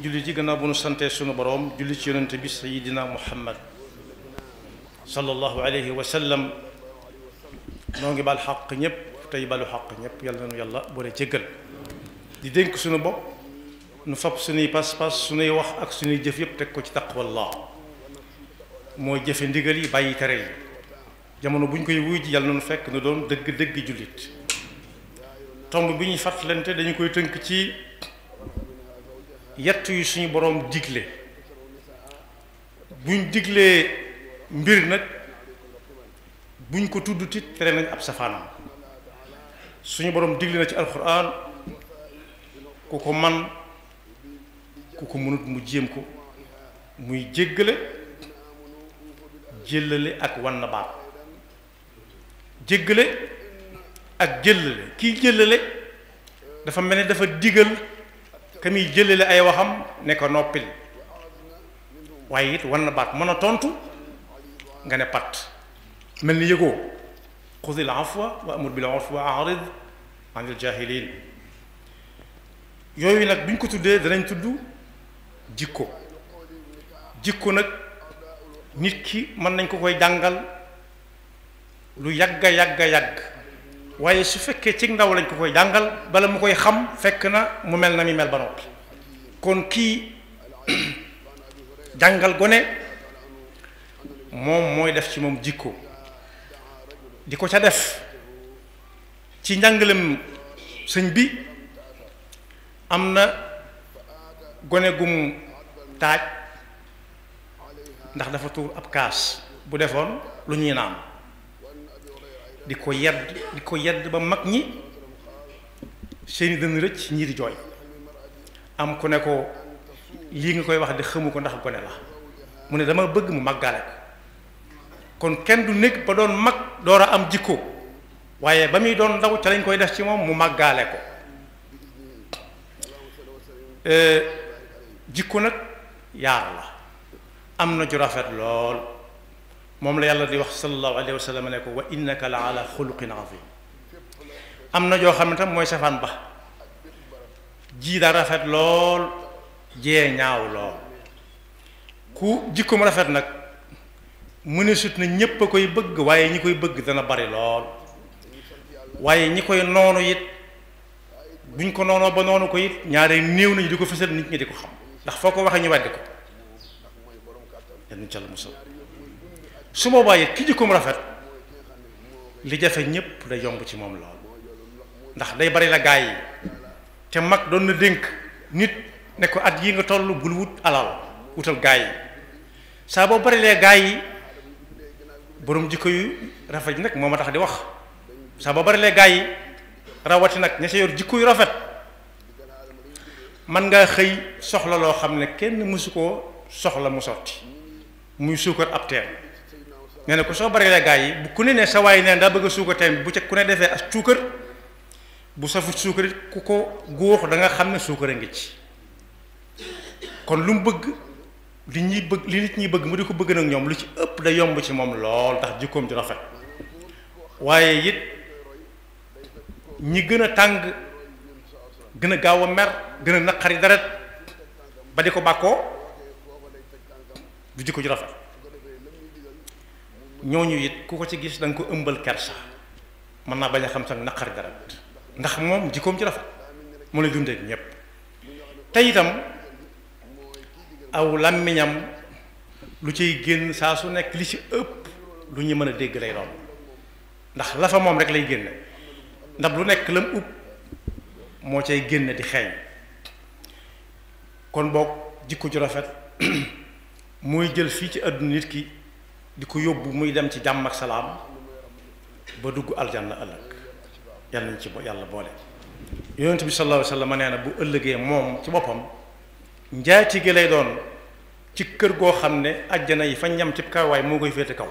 julli ji gannaaw bu nu santee sunu boroom julli ci yonente bi sayidina muhammad sallallahu alayhi wa sallam noo ngi bal xaq ñépp tey balu xaq ñépp yàlla nanu yàlla boole jéggal di dénk sunu bopp nu fab sunuy pas-pas sunuy wax ak sunuy jëf yépp teg ko ci taqwallah mooy jëfe ndigal yi bàyyi tere yi jamono bu ñu koy wuy ji yàlla nanu fekk nu doon dëgg-dëgg jullit tomb bi ñuy fàttalante dañu koy tënk ci yett yu suñu boroom digle buñ diglee mbir nag buñ ko tudd tit tere nañ ab safaanam suñu boroom digle na ci alxuraan ku ko man ku ko mënut mu jéem ko muy jéggale jéllale ak wan na baat jéggale ak jëllale kiy jëllale dafa mel ni dafa digal ka muy jëllale ay waxam ne ko noppil waaye it wan na baat mën a tontu nga ne pat mel ni yëgoo xudil afwa wa amur bil urfi wa a'rid anil jahilin yooyu nag bu ñu ko tuddee danañ tudd jikko nag nit ki mën nañ ko koy jàngal lu yàgga yàgg waaye su fekkee ci ndaw lañ ko koy jàngal bala mu koy xam fekk na mu mel na mi mel ba noppi kon kii jàngal gone moom mooy def ci moom jikko di ko ca def ci njàngalem sëñ bi am na gone gum taaj ndax dafa tuur ab kaas bu defoon lu ñuy naan di ko yedd ba mag ñi seeni dënn rëcc ñii di jooy am ku ne ko lii nga koy wax de xamu ko ndax gone la mu ne dama bëgg mu màggaale ko kon kenn du nekk ba doon mag door a am jikko waaye ba muy doon ndaw ca lañ koy def ci moom mu màggaale ko jikko nag yaar la am na ju rafet lool moom la yàlla di wax sallallahu alayhi wa sallam ne ko wa innaka la ala xuluqin azim am na joo xam ne tam mooy safaan ba ji daa rafet lool jee ñaaw lool ku jikkoom rafet nag mu ne sut na ñépp a koy bëgg waaye ñi koy bëgg dana bari lool waaye ñi koy noonu it buñ ko noonoo ba noonu ko it ñaare néew nañu di ko fësal nit ñi di ko xam ndax foo ko waxee ñu weddi ko yan ca la musal su boobaa it ki jikkoom rafet li jafe ñépp day yomb ci moom lool ndax day bari la gaay yi te mag doon na dénk nit ne ko at yi nga toll bul wut alal wutal gaay yi saa boo bari lee gaay yi boroom jikko yu rafet yi nag moo ma tax di wax saa boo bari lee gaay yi rawati nag ña sa yor jikko yu rafet man ngaa xëy soxla loo xam ne kenn mësu koo soxla mu sotti muy suukar ab teen nee na ko soo bari lee gaay yi bu ku ne sa waay neen daa bëgg a suukar teen bu ca ku ne defee as suukar bu safut suukar it ku ko góox da nga xam ne suukar a ngi ci kon lu mu bëgg li nit ñi bëgg mu di ko bëgg nag ñoom lu ci ëpp da yomb ci moom lool ndax jikkoom di rafet waaye it ñi gën a tàng gën a gaaw a mer gën a naqari deret ba di ko bàkkoo du jikko ju rafet ñooñu it ku ko ci gis da nga ko ëmbal kersa mën naa bañ a xam sax naqari deret ndax moom jikkoom ci rafet mu lay dundee ak ñépp te itam aw làmmiñam lu ciy génn saa su nekk li ci ëpp lu ñu mën a dégg lay doon ndax la fa moom rek lay génne ndax lu nekk lam ub moo cay génne di xeeñ kon boog jikko ju rafet mooy jël fii ci àdduna nit ki di ko yóbbu muy dem ci jàmm ak salaam ba dugg aljanna ëllëg yàlla nañ ci yàlla boole yonent bi sallallahu alayhi wa sallam nee na bu ëllëgee moom ci boppam njaatige lay doon ci kër goo xam ne àjjana yi fañ ñam ci kawaay moo koy féete kaw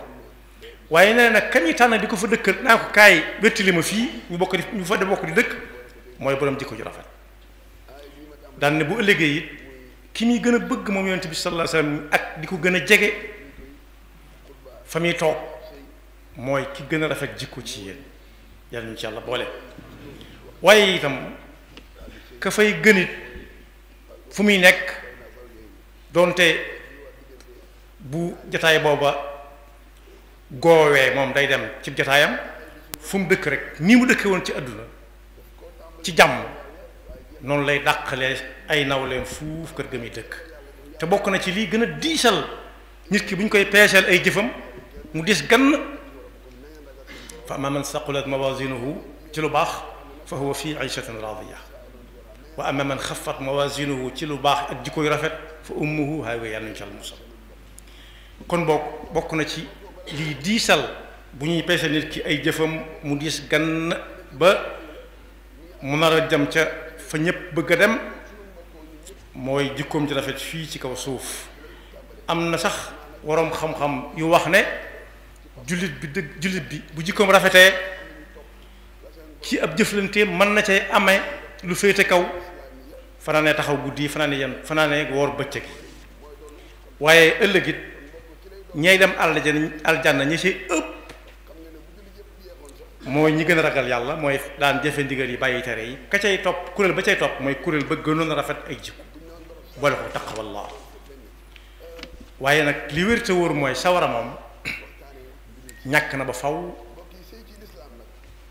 waaye nee nag kañ yi tànn di ko fa dëkkal naa ko kaay wettali ma fii ñu fa de bokk di dëkk mooy borom jikko ju rafet daan ne bu ëllëgee it ki muy gën a bëgg moom yonent bi sallallahu alayhi wa sallam ak di ko gën a jege fa muy toog mooy ki gën a rafet jikko ci yéen yàlla ñu ci yàlla boole waaye itam ka fay gënit fu muy nekk donte bu jataay booba goowee moom day dem ci jataayam fu mu dëkk rek nii mu dëkke woon ci àdduna ci jàmm noonu lay dàqalee ay nawleem fuuf kër ga muy dëkk te bokk na ci lii gën a diisal nit ki bu ñu koy peeseel ay jëfam mu dis gann fa amma man saqulat mawazinuhu ci lu baax fa huwa fi ishatin radiya wa amma man xaffat mawazinuhu ci lu baax ak jikkoy rafet fa ummuhu hawiya yàlla nañu ci musal kon bokk na ci lii diisal bu ñuy peeseel nit ki ay jëfam mu dis gann ba mu nar a jëm ca fa ñëpp bëgg a dem mooy jikkoom ci rafet fii ci kaw suuf am na sax waroom xam-xam yu wax ne jullit bi bu jikkoom rafetee ci ab jëflante mën na cay amee lu féete kaw fanaane taxaw guddi yi fanaane woor bëccëg waaye ëllëg it ñay dem aljanna ñi ci ëpp mooy ñi gën a ragal yàlla mooy daan jëfe ndigal yi bàyyi tere yi ka cay topp kuréel ba cay topp mooy kuréel ba gënoon a rafet ay jikko boole ko taqwallah waaye nag li wér te wóor mooy sawara moom ñàkk na ba faw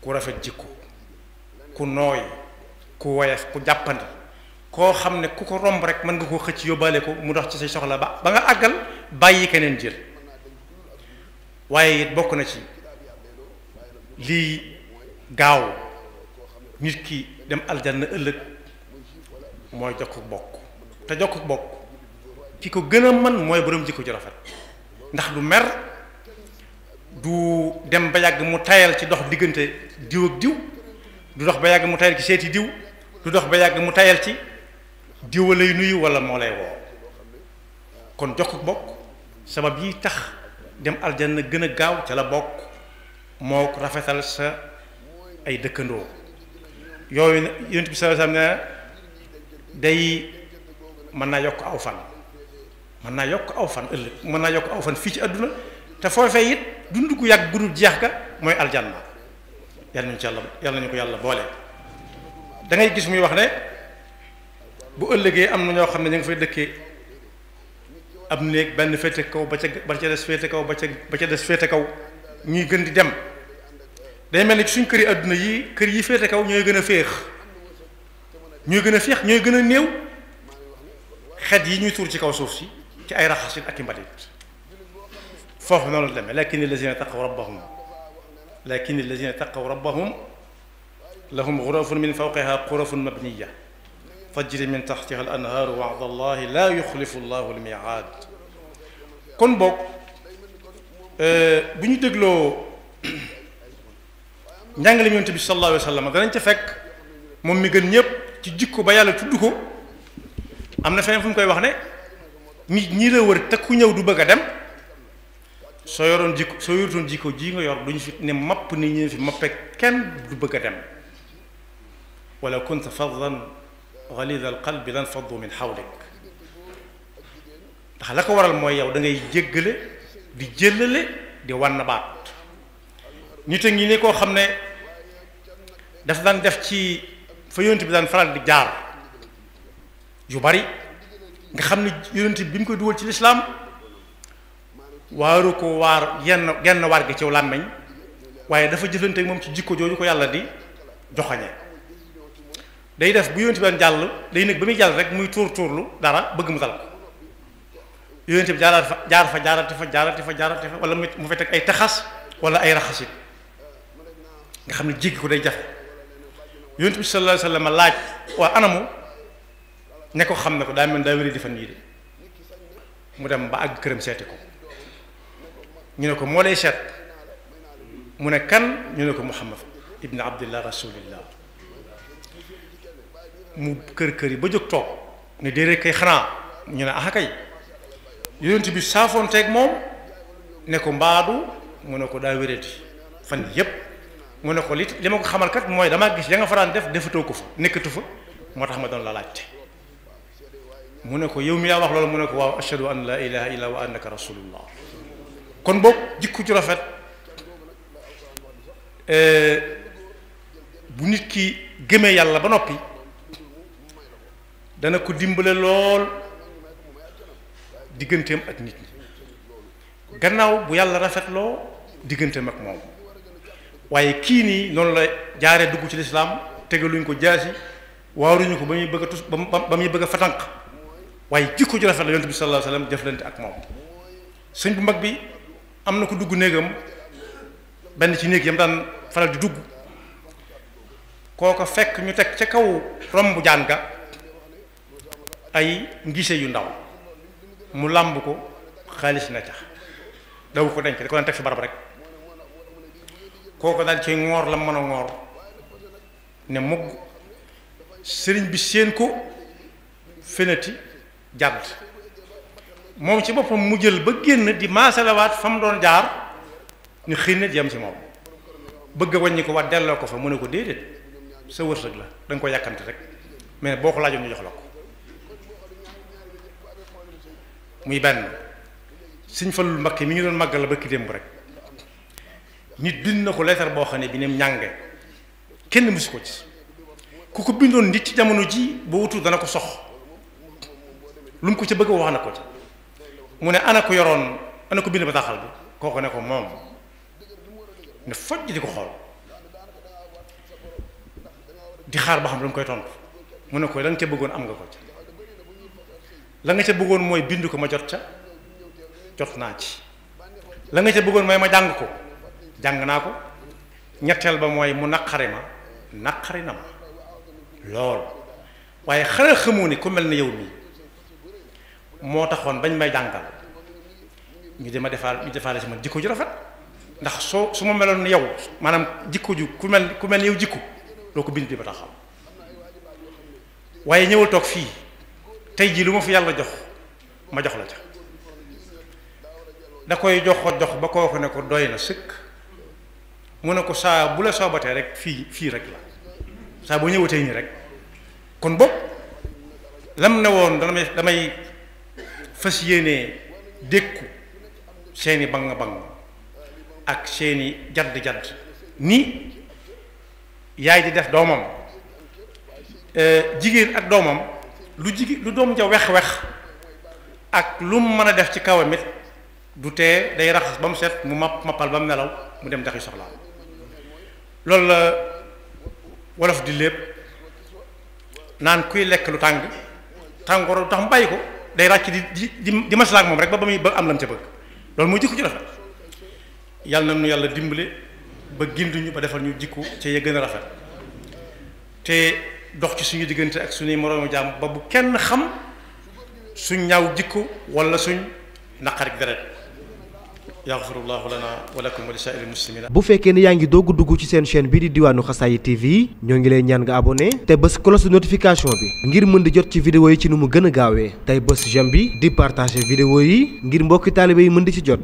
ku rafet jikko ku nooy ku woyof ku jàppandi koo xam ne ku ko romb rek mën nga koo xëcc yóbbaale ko mu dox ci say soxla ba nga àggal bàyyi keneen jël waaye it bokk na ci lii gaaw nit ki dem aljanna ëllëg mooy jokk bokk te jokk bokk ki ko gën a mën mooy borom jikko ju rafet ndax du mer du dem ba yàgg mu tayal ci dox diggante diw ak diw du dox ba yàgg mu tayal ci seeti diw du dox ba yàgg mu tayal ci diw lay nuyu wala moo lay woo kon jokk bokk sabab yi tax dem aljanna gën a gaaw ca la bokk moo rafetal sa ay dëkkandoo yooyu yonent bi sallallahu alayhi wasallam ne day mën naa yokk aw fan mën naa yokk aw fan ëllëg mën naa yokk aw fan fii ci àdduna te foofee it dund gu yàgg gudul jeex ga mooy aljanna yàlla nañu ci yàlla nañu ko yàlla boole da ngay gis muy wax ne bu ëllëgee am na ñoo xam ne ñu ngi fay dëkkee ab néeg benn féete kaw ba ca des féete kaw ba ca des féete kaw ñuy gën di dem day mel ni ci suñ kër yi àdduna yi kër yi féete kaw ñooy gën a féex ñooy gën a néew xet yi ñuy tuur ci kaw suuf si ci ay raxasit ak i mbalit foofu noonu la demee lakin allazina taqaw rabbahum lahum ghurafun min fawqiha ghurafun mabniya tajri min tahtiha al anhaaru wa'da allahi la yuxlifu allahu al mi'aad kon boog bu ñu dégloo njàngale Yonent bi sallallahu alayhi wa sallam danañ ca fekk moom mi gën ñëpp ci jikko ba yàlla tudd ko am na feneen fu mu koy wax ne nit ñi la wër te ku ñëw du bëgg a dem soo yoroon jikko ji nga yor duñu fi ne mapp nit ñi fi mappe kenn du bëgg a dem wala kunta faddan ghalidha al qalbi lan faddu min hawlik ndax la ko waral mooy yow da ngay jéggale di jëllale di wann baat nit a ngi ne koo xam ne daf daan def ci fa yonent bi daan faral di jaar yu bari nga xam ne yonent bi mu koy dugal ci lislaam waaru ko waar genn waar gi ci làmmeñ waaye dafa jëflante moom ci jikko jooju ko yàlla di joxañe day def bu yonent bi daan jàll day nekk ba muy jàll rek muy tuurlu dara bëgg mu dal ko yonent bi jaarati fa wala mu fay teg ay taxas wala ay raxasit nga xam ne jéggi ko day jafe yonent bi sallallahu alayhi wa sallam laaj waa anamu ne ko xam ne ko daa mel daa wéri di fan yii de mu dem ba àgg këram seeti ko ñu ne ko moo lay seet mu ne kan ñu ne ko Muhammad ibn Abdillah rasulillah mu kër yi ba jóg toog ne déedéet kay xanaa ñu ne ah kay yonent bi saafoonteeg moom ne ko mbaadu mu ne ko daa wéradi fan yépp mu ne ko li ma ko xamal kat mooy damaa gis ya nga faraan def defatoo ko fa nekkatu fa moo tax ma doon la laajte mu ne ko yow mi yaa wax loolu mu ne ko waaw ashhadu an la ilaha illa wa annaka rasulullah kon boog jikko ju rafet bu nit ki gëmee yàlla ba noppi dana ko dimbale lool digganteem ak nit ñi gannaaw bu yàlla rafetloo digganteem ak moom waaye kii nii noonu la jaaree dugg ci lislaam tegaluñ ko jaasi waaruñu ko ba muy bëgg a tus ba muy bëgg a fatanq waaye jikko ju rafet la yonent bi sallallahu alayhi wasallam jëflante ak moom sëñ bu mag bi am na ko dugg néegam benn ci néeg yam daan faral di dugg kooko fekk ñu teg ca kaw romb jaan ga ay ngise yu ndaw mu làmb ko xaalis na ca daw ko denc da ko daan teg fi barab rek kooko daal ci ngoor la mën a ngoor ne mugg sëriñ bi séen ko fenati jàdd moom ci boppam mu jël ba génn di maasalawaat fa mu doon jaar ñu xëy na jëm ci moom bëgg a wàññi ko waat delloo ko fa mu ne ko déedéet sa wërsëg la da nga ko yàkkante rek mais boo ko laajoon ñu jox la ko muy benn Sëñ Fallu Mbakke mi ñu doon màggal la ba ki démb rek nit bind na ko leetar boo xam ne bi ne ñànge kenn mësu ko ci ku ko bindoon nit ci jamono ji ba wutul dana ko sox lu mu ko ca bëgg wax na ko ci mu ne ana ko yoroon ana ko bind bataaxal bi kooku ne ko moom ne fojj di ko xool di xaar ba xam lu mu koy tontu mu ne ko la nga ca bëggoon am nga ko ca la nga ca bëggoon mooy bind ko ma jot ca jot naa ci la nga ca bëggoon mooy ma jàng ko jàng naa ko ñetteel ba mooy mu naqari ma naqari na ma lool waaye xanaa xamoo ni ku mel ne yow mii moo taxoon bañ may jàngal ñu di ma defaale si man jikko ju rafet ndax su ma meloon ni yow maanaam jikko ju ku mel ni yow jikko doo ko bind di ba taxaw waaye ñëwal toog fii tey jii lu ma fi yàlla jox ma jox la ca da koy jox ba kooku ne ko doy na sëkk mu ne ko saa bu la soobatee rek fii rek la saa boo ñëwatee nii rek kon bopp lam ne woon damay fas yéene dékku seeni bang ak seeni jadd ni yaay di def doomam jigéen ak doomam lu doom ja wex ak lu mu mën a def ci kawam it du tee day raxas ba mu set mu mappal ba mu nelaw mu dem daxi soxlaam loolu la wolof di lépp naan kuy lekk lu tàngoor lu tax mu bàyyi ko day ràcc di maslaak moom rek ba muy ba am lam ca bëgg loolu mooy jikko ci rafet yàlla na nu yàlla dimbale ba ginduñu ba defal ñu jikko ci ya gën a rafet te dox ci suñu diggante ak suñuy moroomu jaam ba bu kenn xam suñ ñaaw jikko wala suñ naqarik deret yaxfirullahu lana wa lakum wa li saa'iril muslimina. bu fekkee ne yaa ngi doog dugg ci seen chaîne bii di Diwaanu Xasaayid TV ñoo ngi lay ñaan nga abonné te bës cloche de notification bi ngir mën di jot ci vidéo yi ci nu mu gën a gaawee tey bës j'aime bi di partager vidéo yi ngir mbokki taalibe yi mën di ci jot.